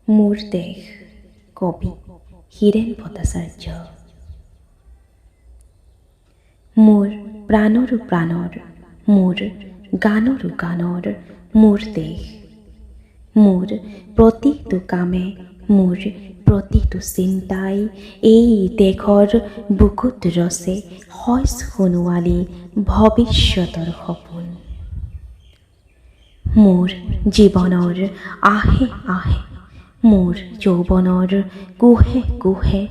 মোৰ দেশ কবি হীৰেণ ভট্টাচাৰ্য। মোৰ প্ৰাণৰো প্ৰাণৰ, মোৰ গানৰো গানৰ মোৰ দেশ। মোৰ প্ৰতিটো কামে, মোৰ প্ৰতিটো চিন্তাই এই দেশৰ বুকুত ৰচে শইচ সোণোৱালী ভৱিষ্যতৰ সপোন। মোৰ জীৱনৰ আহে আহে, মোৰ যৌৱনৰ কোহে কোহে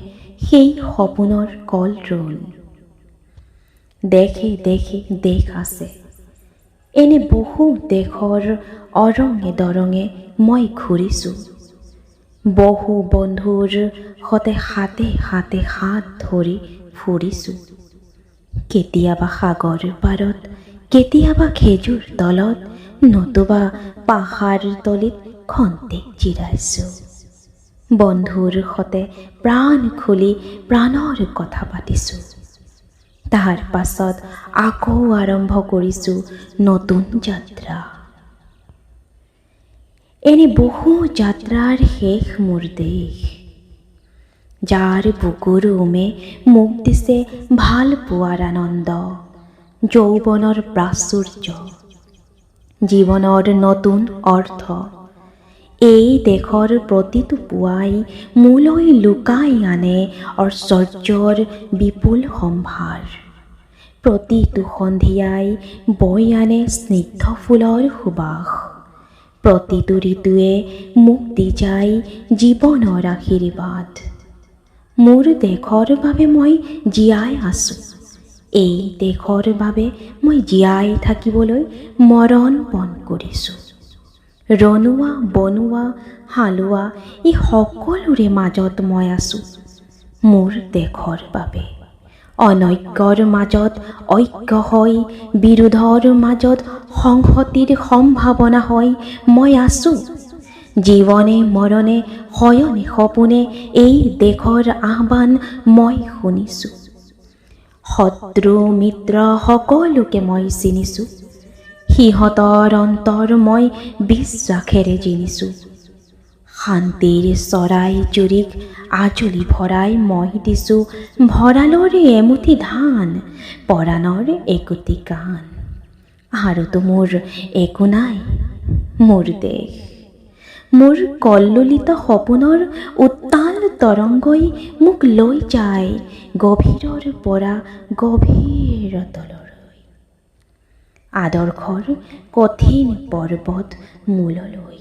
সেই সপোনৰ কলৰণ। দেশে দেশে দেশ আছে, এনে বহু দেশৰ অৰঙে দৰঙে মই ঘূৰিছোঁ। বহু বন্ধুৰ সতে হাতে হাতে হাত ধৰি ফুৰিছোঁ। কেতিয়াবা সাগৰ পাৰত, কেতিয়াবা খেজুৰ তলত, নতুবা পাহাৰ তলিত খন্তেক জিৰাইছোঁ। বন্ধুৰ সতে প্ৰাণ খুলি প্ৰাণৰ কথা পাতিছোঁ। তাৰ পাছত আকৌ আৰম্ভ কৰিছোঁ নতুন যাত্ৰা। এনে বহু যাত্ৰাৰ শেষ মোৰ দেশ, যাৰ বুকুৰ উমে মোক দিছে ভাল পোৱাৰ আনন্দ, যৌৱনৰ প্ৰাচুৰ্য, জীৱনৰ নতুন অৰ্থ। এই দেশৰ প্ৰতিটো পুৱাই মোলৈ লুকাই আনে ঐশ্বৰ্যৰ বিপুল সম্ভাৰ। প্ৰতিটো সন্ধিয়াই বৈ আনে স্নিগ্ধ ফুলৰ সুবাস। প্ৰতিটো ঋতুৱে মোক দি যায় জীৱনৰ আশীৰ্বাদ। মোৰ দেশৰ বাবে মই জীয়াই আছোঁ, এই দেশৰ বাবে মই জীয়াই থাকিবলৈ মৰণ পণ কৰিছোঁ। ৰনোৱা বনোৱা হালোৱা এই সকলোৰে মাজত মই আছোঁ মোৰ দেশৰ বাবে। অনৈক্যৰ মাজত ঐক্য হৈ, বিৰোধৰ মাজত সংহতিৰ সম্ভাৱনা হৈ মই আছোঁ। জীৱনে মৰণে শয়নে সপোনে এই দেশৰ আহ্বান মই শুনিছোঁ। শত্ৰু মিত্ৰ সকলোকে মই চিনিছোঁ, সিহঁতৰ অন্তৰ মই বিশ্বাসেৰে জিনিছোঁ। শান্তিৰ চৰাই চুৰিক আজলি ভৰাই মই দিছোঁ ভঁৰালৰ এমুঠি ধান, পৰাণৰ একোটি গান। আৰুতো মোৰ একো নাই, মোৰ দেশ। মোৰ কল্লোলিত সপোনৰ উত্তাল তৰংগই মোক লৈ যায় গভীৰৰ পৰা গভীৰতললৈ, আদৰ্শৰ কঠিন পৰ্বত মূললৈ।